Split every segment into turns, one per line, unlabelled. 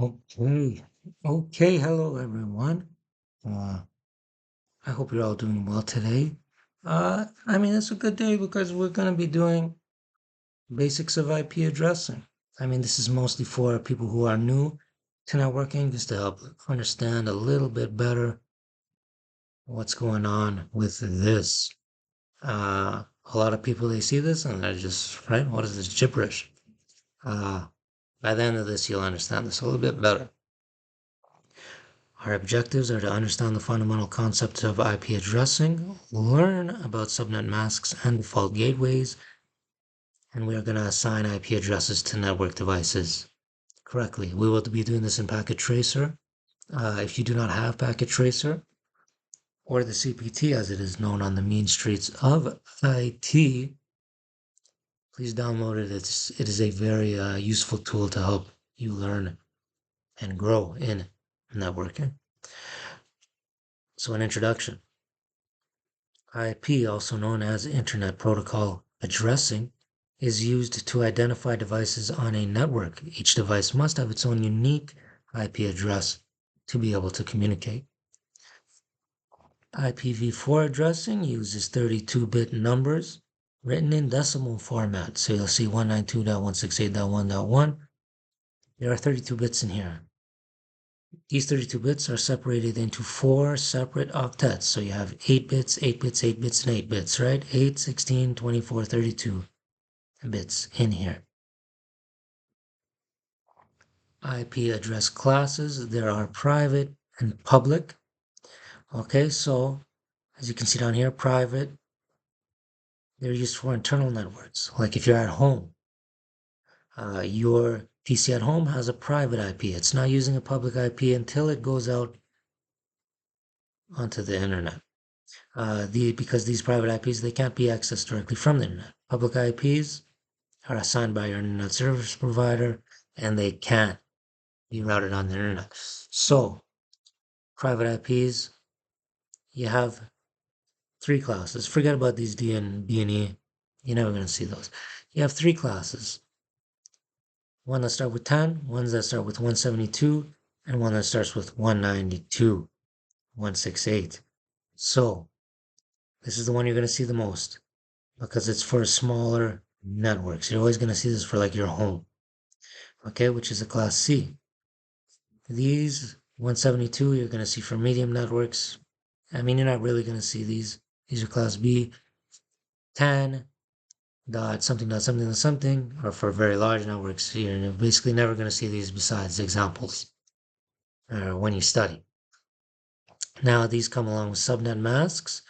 Okay. Okay. Hello, everyone. Uh, I hope you're all doing well today. It's a good day because we're going to be doing basics of IP addressing. This is mostly for people who are new to networking, just to help understand a little bit better what's going on with this. A lot of people, they see this and they're just, right? What is this gibberish? Uh, by the end of this, you'll understand this a little bit better. Our objectives are to understand the fundamental concepts of IP addressing, learn about subnet masks and default gateways, and we are going to assign IP addresses to network devices correctly. We will be doing this in Packet Tracer. If you do not have Packet Tracer, or the CPT as it is known on the mean streets of IT, please download it. It is a very useful tool to help you learn and grow in networking. So, an introduction. IP, also known as Internet Protocol Addressing, is used to identify devices on a network. Each device must have its own unique IP address to be able to communicate. IPv4 addressing uses 32-bit numbers written in decimal format. So you'll see 192.168.1.1. There are 32 bits in here. These 32 bits are separated into 4 separate octets. So you have 8 bits, 8 bits, 8 bits, and 8 bits, right? 8, 16, 24, 32 bits in here. IP address classes, there are private and public. Okay, so as you can see down here, private, they're used for internal networks. Like if you're at home, your PC at home has a private IP. It's not using a public IP until it goes out onto the internet. Because these private IPs, they can't be accessed directly from the internet. Public IPs are assigned by your internet service provider, and they can't be routed on the internet. So, private IPs, you have 3 classes. Forget about these D and E. You're never going to see those. You have 3 classes. One that starts with 10, ones that start with 172, and one that starts with 192.168. So, this is the one you're going to see the most because it's for smaller networks. You're always going to see this for like your home, okay, which is a class C. These 172 you're going to see for medium networks. You're not really going to see these. These are class B. 10 dot something dot something dot something, or for very large networks, you're basically never going to see these besides examples when you study. Now, these come along with subnet masks.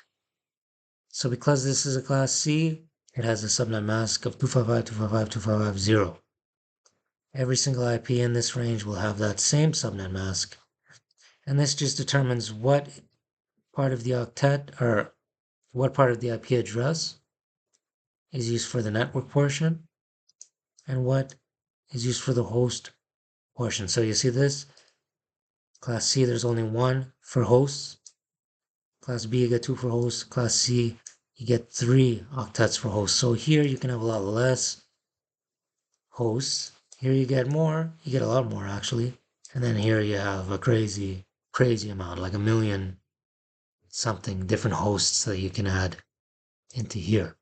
So because this is a class C, it has a subnet mask of 255.255.255.0. Every single IP in this range will have that same subnet mask. And this just determines what part of the octet or what part of the IP address is used for the network portion and what is used for the host portion. So you see this? Class C, there's only 1 for hosts. Class B, you get 2 for hosts. Class C, you get 3 octets for hosts. So here you can have a lot less hosts. Here you get more. You get a lot more actually. And then here you have a crazy, crazy amount, like a million something different hosts that you can add into here.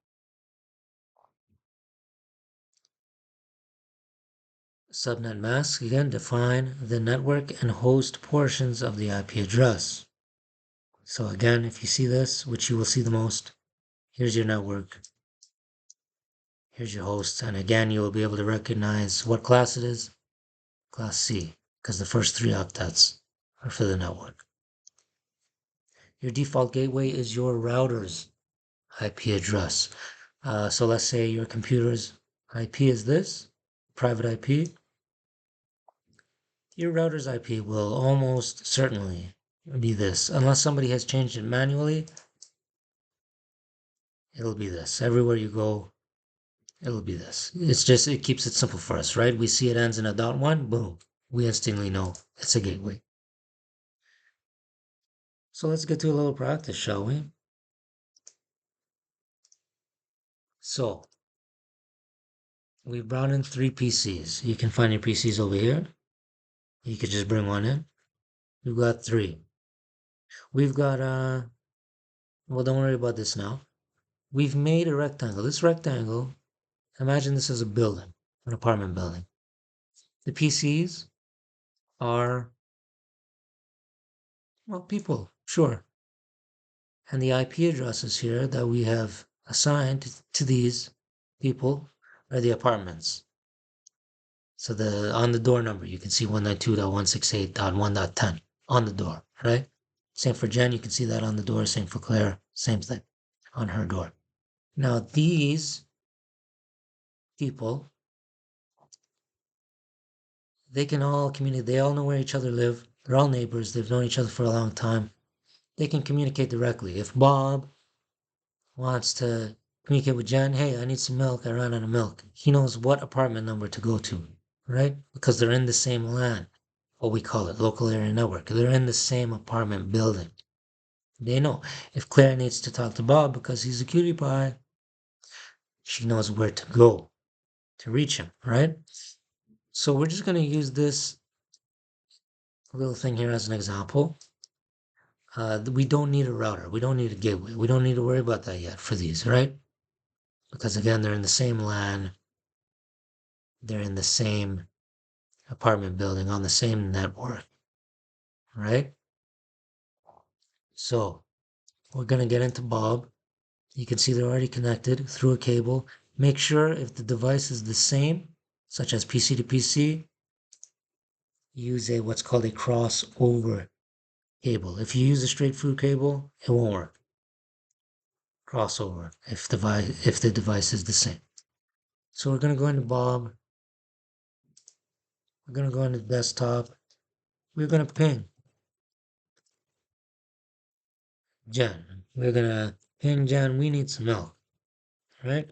Subnet masks again define the network and host portions of the IP address. So again, if you see this, which you will see the most, here's your network, here's your host, and again, you will be able to recognize what class it is, class C, because the first 3 octets are for the network. Your default gateway is your router's IP address. So let's say your computer's IP is this, private IP. Your router's IP will almost certainly be this. Unless somebody has changed it manually, it'll be this. Everywhere you go, it'll be this. It keeps it simple for us, right? We see it ends in a .1, boom. We instantly know it's a gateway. So let's get to a little practice, shall we? So, we've brought in 3 PCs. You can find your PCs over here. You could just bring one in. We've got 3. We've got, well, don't worry about this now. We've made a rectangle. This rectangle, imagine this as a building, an apartment building. The PCs are, well, people, sure. And the IP addresses here that we have assigned to these people are the apartments. So on the door number, you can see 192.168.1.10 on the door, right? Same for Jen, you can see that on the door. Same for Claire, same thing on her door. Now these people, they can all communicate. They all know where each other live. They're all neighbors. They've known each other for a long time. They can communicate directly. If Bob wants to communicate with Jen, hey, I need some milk. I ran out of milk. He knows what apartment number to go to, right? Because they're in the same LAN, what we call it, local area network. They're in the same apartment building. They know. If Claire needs to talk to Bob because he's a cutie pie, she knows where to go to reach him, right? So we're just going to use this little thing here as an example. We don't need a router. We don't need a gateway. We don't need to worry about that yet for these, right? Because again, they're in the same LAN. They're in the same apartment building on the same network, right? So we're going to get into Bob. You can see they're already connected through a cable. Make sure if the device is the same, such as PC to PC, use what's called a crossover cable. If you use a straight through cable, it won't work. Crossover if the device is the same. So we're going to go into Bob. We're going to go into desktop. We're going to ping Jen. We're going to ping Jen. We need some milk, right?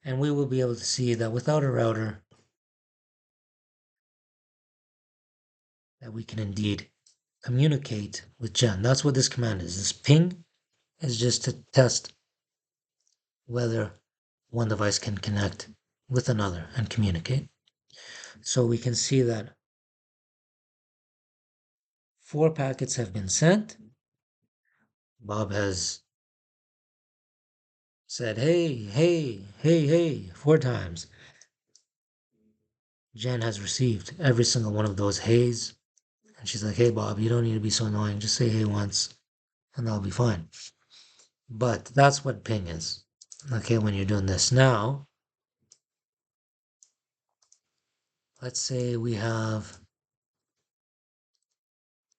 And we will be able to see that without a router, that we can indeed communicate with Jen. That's what this command is. This ping is just to test whether one device can connect with another and communicate. So we can see that 4 packets have been sent. Bob has said, hey, hey, hey, hey, 4 times. Jen has received every single one of those heys. And she's like, hey, Bob, you don't need to be so annoying. Just say hey once and that'll be fine. But that's what ping is. Okay, when you're doing this now, let's say we have,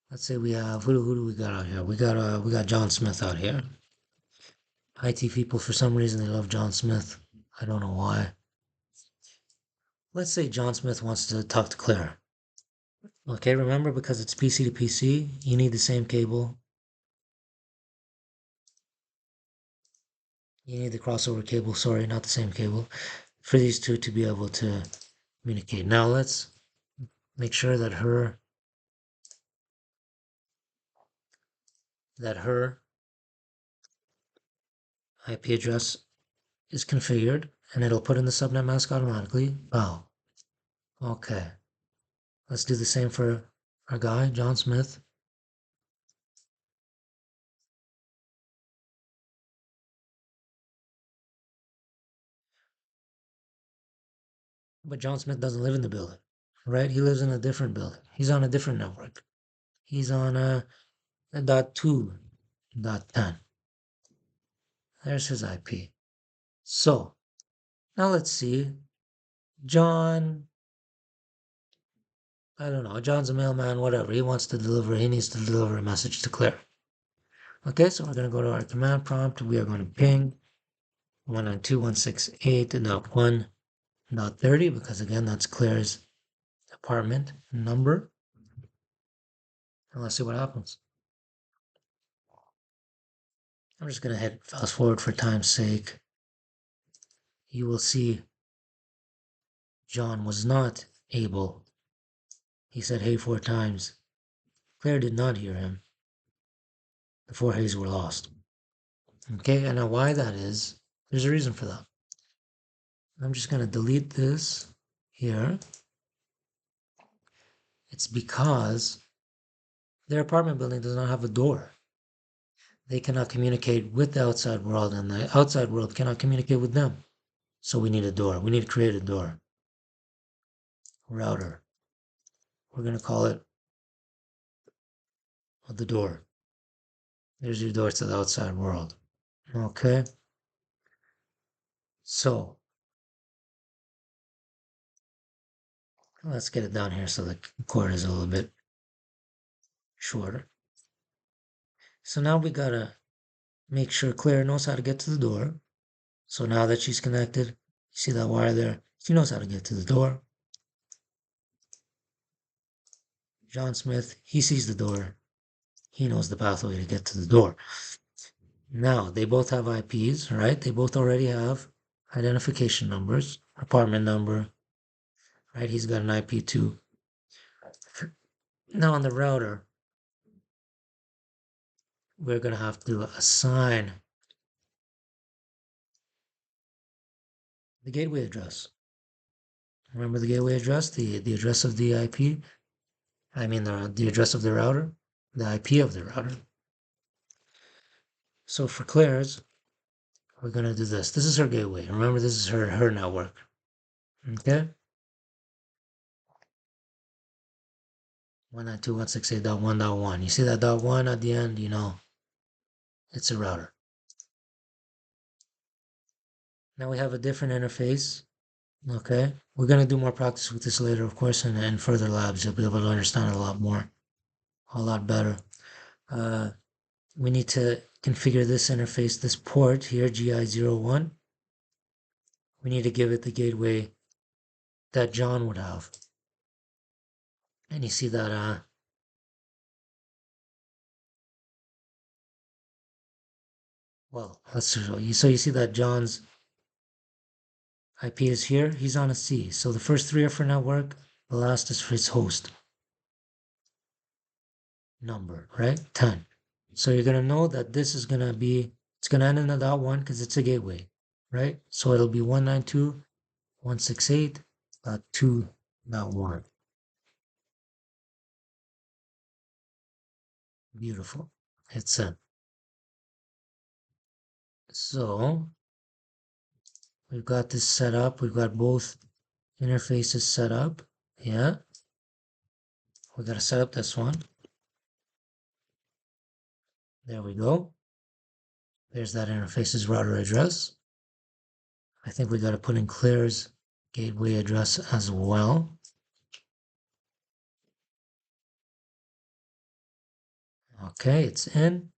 who do we got out here? We got John Smith out here. IT people, for some reason, they love John Smith. I don't know why. Let's say John Smith wants to talk to Claire. Okay, remember, because it's PC to PC, you need the same cable. You need the crossover cable, sorry, not the same cable, for these two to be able to communicate. Now let's make sure that her IP address is configured, and it'll put in the subnet mask automatically. Wow. Okay. Let's do the same for our guy, John Smith. But John Smith doesn't live in the building, right? He lives in a different building. He's on a different network. He's on a .2.10. There's his IP. So now let's see. John, I don't know. John's a mailman, whatever. He wants to deliver, he needs to deliver a message to Claire. Okay, so we're going to go to our command prompt. We are going to ping 192.168.1.30 because again, that's Claire's apartment number. And let's see what happens. I'm just going to hit fast forward for time's sake. You will see John was not able. He said hey 4 times. Claire did not hear him. The 4 heys were lost. Okay, and now why that is, there's a reason for that. I'm just going to delete this here. It's because their apartment building does not have a door. They cannot communicate with the outside world, and the outside world cannot communicate with them. So we need a door. We need to create a door. Router. We're going to call it the door. There's your door to the outside world. Okay. So let's get it down here so the cord is a little bit shorter. So now we gotta make sure Claire knows how to get to the door. So now that she's connected, you see that wire there? She knows how to get to the door. John Smith, he sees the door. He knows the pathway to get to the door. Now, they both have IPs, right? They both already have identification numbers, apartment number, right? He's got an IP too. Now on the router, we're going to have to assign the gateway address. Remember the gateway address, the address of the IP? I mean the address of the router, the IP of the router. So for Claire's, we're going to do this. This is her gateway. Remember, this is her network. Okay? 192.168.1.1. You see that dot one at the end? You know, it's a router. Now we have a different interface. Okay? We're going to do more practice with this later, of course, and in further labs, you'll be able to understand it a lot more, a lot better. We need to configure this interface, this port here, GI01. We need to give it the gateway that John would have. And you see that, well, let's show you. So you see that John's IP is here. He's on a C. So the first three are for network. The last is for his host number, right? 10. So you're going to know that this is going to be, it's going to end in a dot one because it's a gateway, right? So it'll be 192.168.2.1. Beautiful. Hit send. So we've got this set up. We've got both interfaces set up. Yeah. We got to set up this one. There we go. There's that interface's router address. I think we got to put in Claire's gateway address as well. Okay, it's in.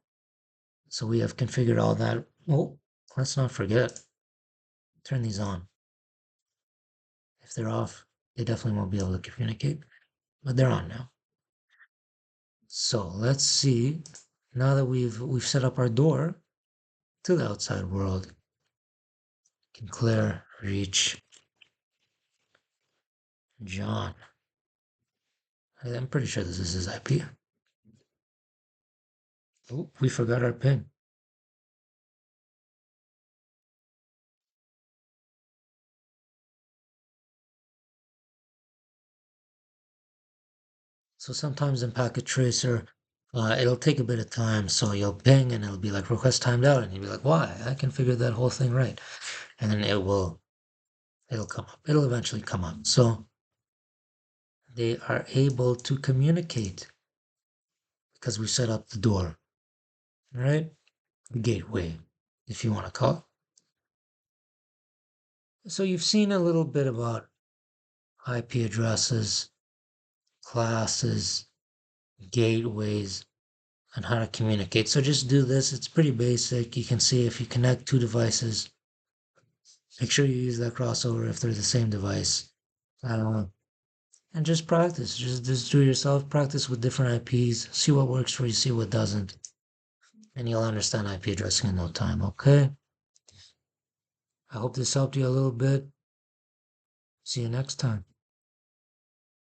So we have configured all that. Oh, let's not forget. Turn these on. If they're off, they definitely won't be able to communicate, but they're on now. So let's see. Now that we've set up our door to the outside world, can Claire reach John? I'm pretty sure this is his IP. Oh, we forgot our PIN. So sometimes in Packet Tracer, it'll take a bit of time. So you'll ping and it'll be like request timed out, and you'll be like, why? I configured that whole thing right. And then it'll come up. It'll eventually come up. So they are able to communicate because we set up the door, right? The gateway, if you want to call it. So you've seen a little bit about IP addresses, classes, gateways, and how to communicate. So just do this. It's pretty basic. You can see if you connect two devices, make sure you use that crossover if they're the same device. And just practice. Just do it yourself. Practice with different IPs. See what works for you, see what doesn't. And you'll understand IP addressing in no time, okay? I hope this helped you a little bit. See you next time.